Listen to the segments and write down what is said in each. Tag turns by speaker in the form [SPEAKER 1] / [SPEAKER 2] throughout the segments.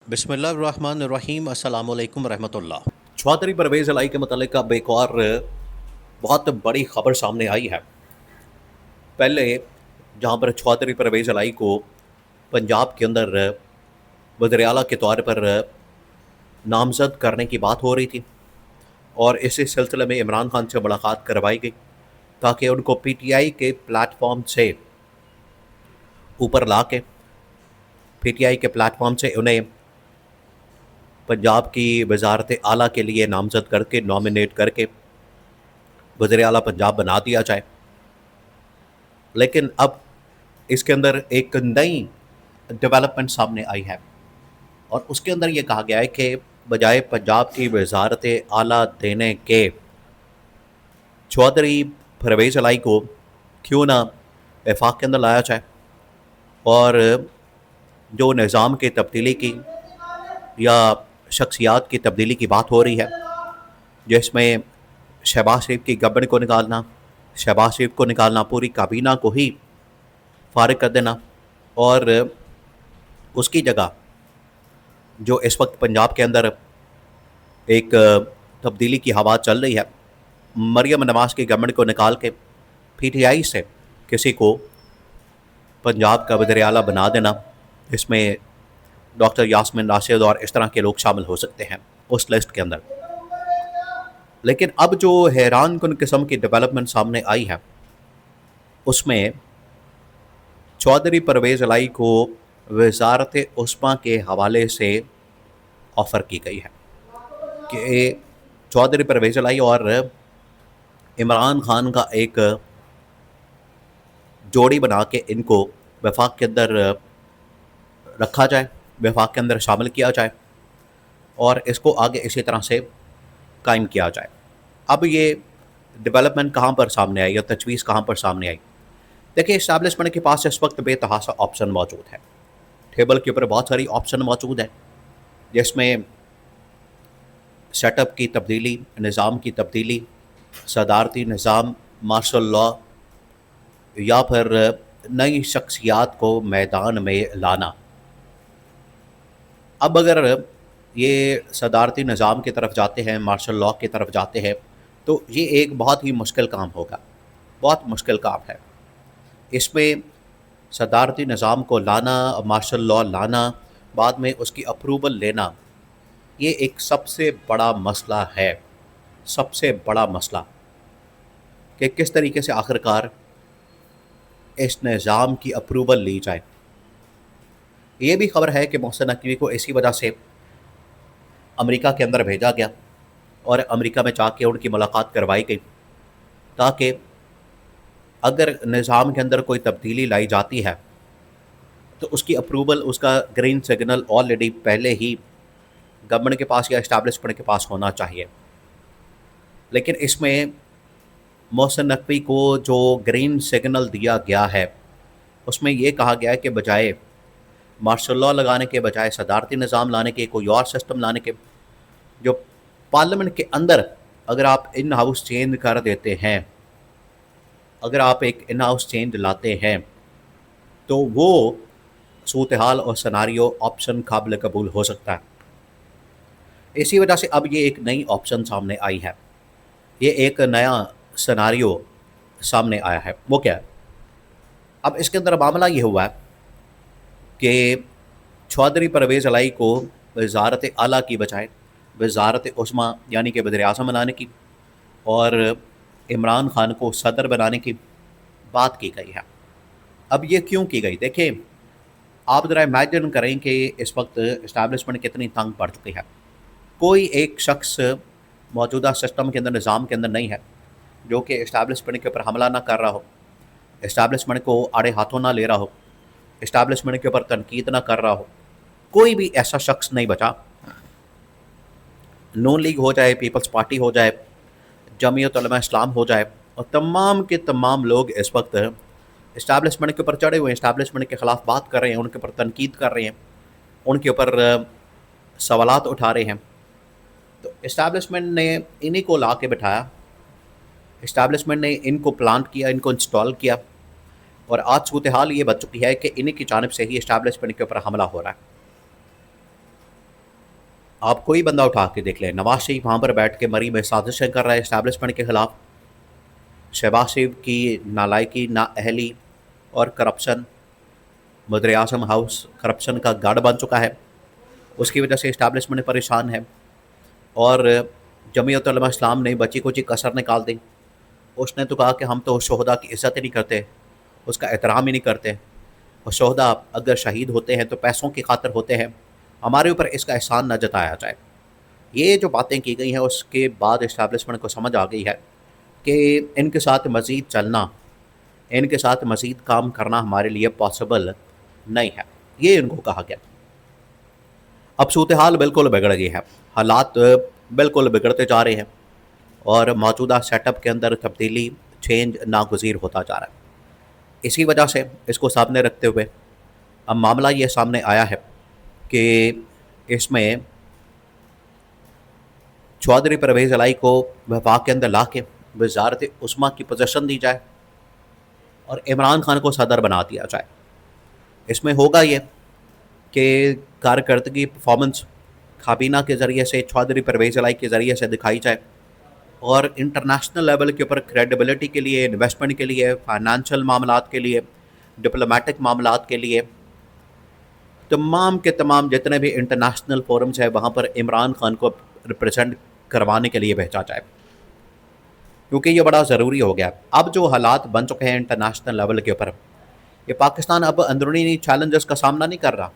[SPEAKER 1] बिस्मिल्लाहिर्रहमानिर्रहीम अस्सलामु अलैकुम रहमतुल्लाह।
[SPEAKER 2] चौधरी परवेज़ इलाही के मतलब अब एक और बहुत बड़ी खबर सामने आई है। पहले जहाँ पर चौधरी परवेज़ इलाही को पंजाब के अंदर वज़ीर आला के तौर पर नामज़द करने की बात हो रही थी और इसी सिलसिले में इमरान खान से मुलाकात करवाई गई ताकि उनको पीटीआई के प्लेटफॉर्म से ऊपर ला के पीटीआई के प्लेटफॉर्म से उन्हें पंजाब की वजारत आला के लिए नामज़द करके नॉमिनेट करके वज़ीर आला पंजाब बना दिया जाए। लेकिन अब इसके अंदर एक नई डेवलपमेंट सामने आई है और उसके अंदर ये कहा गया है कि बजाय पंजाब की वजारत आला देने के चौधरी परवेज़ इलाही को क्यों ना वफाक के अंदर लाया जाए और जो निज़ाम की तब्दीली की या शख्सियात की तब्दीली की बात हो रही है, जिसमें शहबाज शरीफ की गवर्नमेंट को निकालना, शहबाज शरीफ को निकालना, पूरी काबीना को ही फारिग कर देना और उसकी जगह जो इस वक्त पंजाब के अंदर एक तब्दीली की हवा चल रही है, मरियम नवाज़ की गवर्नमेंट को निकाल के पीटीआई से किसी को पंजाब का वज़ीर आला बना देना। इसमें डॉक्टर यास्मीन राशिद और इस तरह के लोग शामिल हो सकते हैं उस लिस्ट के अंदर। लेकिन अब जो हैरान कुन किस्म की डेवलपमेंट सामने आई है उसमें चौधरी परवेज़ इलाही को वजारत उस्मा के हवाले से ऑफ़र की गई है कि चौधरी परवेज़ इलाही और इमरान खान का एक जोड़ी बना के इनको वफाक के अंदर रखा जाए, वफाक के अंदर शामिल किया जाए और इसको आगे इसी तरह से कायम किया जाए। अब ये डेवलपमेंट कहाँ पर सामने आई या तजवीज़ कहाँ पर सामने आई? देखिए, इस्टेब्लिशमेंट के पास इस वक्त बेतहासा ऑप्शन मौजूद है। टेबल के ऊपर बहुत सारी ऑप्शन मौजूद है, जिसमें सेटअप की तब्दीली, निज़ाम की तब्दीली, सदारती निज़ाम, मार्शल लॉ या फिर नई शख्सियात को मैदान में लाना। अब अगर ये सदारती निज़ाम की तरफ जाते हैं, मार्शल लॉ की तरफ जाते हैं, तो ये एक बहुत ही मुश्किल काम होगा, बहुत मुश्किल काम है। इसमें सदारती निज़ाम को लाना, मार्शल लॉ लाना, बाद में उसकी अप्रूवल लेना, ये एक सबसे बड़ा मसला है, सबसे बड़ा मसला कि किस तरीके से आखिरकार इस निज़ाम की अप्रूवल ली जाए। ये भी खबर है कि मोहसिन नकवी को इसी वजह से अमेरिका के अंदर भेजा गया और अमेरिका में जाके उनकी मुलाकात करवाई गई ताकि अगर निज़ाम के अंदर कोई तब्दीली लाई जाती है तो उसकी अप्रूवल, उसका ग्रीन सिग्नल ऑलरेडी पहले ही गवर्नमेंट के पास या इस्टेब्लिशमेंट के पास होना चाहिए। लेकिन इसमें मोहसिन नकवी को जो ग्रीन सिग्नल दिया गया है उसमें ये कहा गया है कि बजाय मार्शल लॉ लगाने के, बजाय सदारती निज़ाम लाने के, कोई और सिस्टम लाने के, जो पार्लियामेंट के अंदर अगर आप इन हाउस चेंज कर देते हैं, अगर आप एक इन हाउस चेंज लाते हैं तो वो सूरत हाल और सनारियो ऑप्शन काबिल कबूल हो सकता है। इसी वजह से अब ये एक नई ऑप्शन सामने आई है, ये एक नया सनारियो सामने आया है। वो क्या है? अब इसके अंदर मामला ये हुआ है कि चौधरी परवेज़ इलाही को वजारत आला की बजाय वजारत उस्मा यानी कि वज़ीर आज़म बनाने की और इमरान खान को सदर बनाने की बात की गई है। अब ये क्यों की गई? देखिए, आप ज़रा इमेजिन करें कि इस वक्त इस्टेब्लिशमेंट कितनी तंग पड़ चुकी है। कोई एक शख्स मौजूदा सिस्टम के अंदर, निज़ाम के अंदर नहीं है जो कि इस्टेब्लिशमेंट के ऊपर हमला ना कर रहा हो, इस्टेब्लिशमेंट को आड़े हाथों ना ले रहा हो, इस्टेब्लिशमेंट के ऊपर तनकीद ना कर रहा हो। कोई भी ऐसा शख्स नहीं बचा। नून लीग हो जाए, पीपल्स पार्टी हो जाए, जमीयत उलमा इस्लाम हो जाए, और तमाम के तमाम लोग इस वक्त इस्टेब्लिशमेंट के ऊपर चढ़े हुए हैं, इस्टेब्लिशमेंट के ख़िलाफ़ बात कर रहे हैं, उनके ऊपर तनकीद कर रहे हैं, उनके ऊपर सवालात उठा रहे हैं। तो इस्टेब्लिशमेंट ने इन्हीं को ला के बिठाया, इस्टेब्लिशमेंट ने इनको प्लांट किया, इनको इंस्टॉल किया और आज सूरत हाल ये बन चुकी है कि इन्हीं की जानिब से ही इस्टेब्लिशमेंट के ऊपर हमला हो रहा है। आप कोई बंदा उठा के देख लें, नवाज शरीफ वहाँ पर बैठ के मरी में साजिशें कर रहा है इस्टेब्लिशमेंट के ख़िलाफ़। शहबाज शरीफ की नालायकी, नाअहली और करप्शन, वज़ीर आज़म हाउस करप्शन का गढ़ बन चुका है। उसकी वजह से इस्टेब्लिशमेंट परेशान है। और जमीयत उलमा इस्लाम ने बची कुची कसर निकाल दी। उसने तो कहा कि हम तो शोहदा की इज़्ज़त ही नहीं करते, उसका एहतराम ही नहीं करते, और शोहदा अगर शहीद होते हैं तो पैसों की खातिर होते हैं, हमारे ऊपर इसका एहसान न जताया जाए। ये जो बातें की गई हैं, उसके बाद इस्टेब्लिशमेंट को समझ आ गई है कि इनके साथ मज़ीद चलना, इनके साथ मज़ीद काम करना हमारे लिए पॉसिबल नहीं है। ये इनको कहा गया। अब सूरत हाल बिल्कुल बिगड़ गई है, हालात बिल्कुल बिगड़ते जा रहे हैं और मौजूदा सेटअप के अंदर तब्दीली, चेंज नागुज़ीर होता जा रहा है। इसी वजह से इसको सामने रखते हुए अब मामला ये सामने आया है कि इसमें चौधरी परवेज़ इलाही को वफाक के अंदर ला के वज़ारत उस्मा की पोजीशन दी जाए और इमरान खान को सदर बना दिया जाए। इसमें होगा ये कि कारकर्दगी परफॉर्मेंस काबीना के ज़रिए से, चौधरी परवेज़ इलाही के ज़रिए से दिखाई जाए और इंटरनेशनल लेवल के ऊपर क्रेडिबिलिटी के लिए, इन्वेस्टमेंट के लिए, फाइनेंशियल मामलात के लिए, डिप्लोमेटिक मामलात के लिए, तमाम के तमाम जितने भी इंटरनेशनल फोरम्स हैं वहाँ पर इमरान खान को रिप्रेजेंट करवाने के लिए भेजा जाए, क्योंकि ये बड़ा ज़रूरी हो गया। अब जो हालात बन चुके हैं इंटरनेशनल लेवल के ऊपर, ये पाकिस्तान अब अंदरूनी चैलेंजेस का सामना नहीं कर रहा।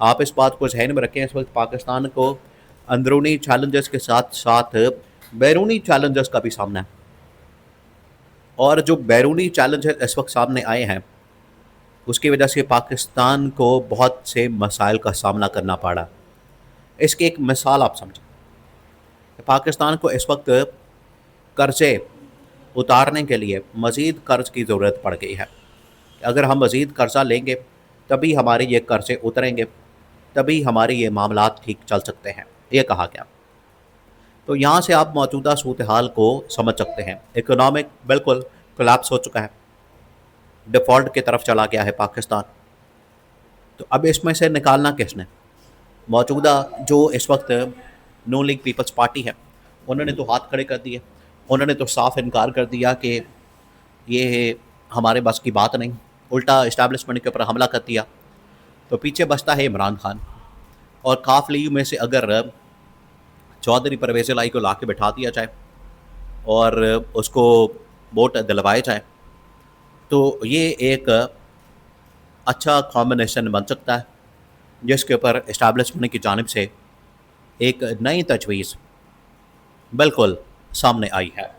[SPEAKER 2] आप इस बात को जहन में रखें, इस वक्त पाकिस्तान को अंदरूनी चैलेंजेस के साथ साथ बैरूनी चैलेंजेस का भी सामना है। और जो बैरूनी चैलेंजेस इस वक्त सामने आए हैं, उसकी वजह से पाकिस्तान को बहुत से मसाइल का सामना करना पड़ा। इसकी एक मिसाल आप समझें, पाकिस्तान को इस वक्त कर्ज़े उतारने के लिए मज़ीद कर्ज़ की ज़रूरत पड़ गई है। अगर हम मज़ीद कर्ज़ा लेंगे तभी हमारे ये कर्ज़े उतरेंगे, तभी हमारे ये मामलात ठीक चल सकते हैं, ये कहा गया। तो यहाँ से आप मौजूदा सूरत हाल को समझ सकते हैं। इकोनॉमिक बिल्कुल कोलैप्स हो चुका है, डिफ़ॉल्ट की तरफ चला गया है पाकिस्तान। तो अब इसमें से निकालना किसने? मौजूदा जो इस वक्त नून लीग पीपल्स पार्टी है, उन्होंने तो हाथ खड़े कर दिए, उन्होंने तो साफ इनकार कर दिया कि ये हमारे बस की बात नहीं, उल्टा इस्टेब्लिशमेंट के ऊपर हमला कर दिया। तो पीछे बचता है इमरान खान। और काफ लीग में से अगर चौधरी परवेज़ इलाही को ला के बैठा दिया जाए और उसको वोट दिलवाए जाए, तो ये एक अच्छा कॉम्बिनेशन बन सकता है, जिसके ऊपर इस्टेब्लिशमेंट की जानिब से एक नई तजवीज़ बिल्कुल सामने आई है।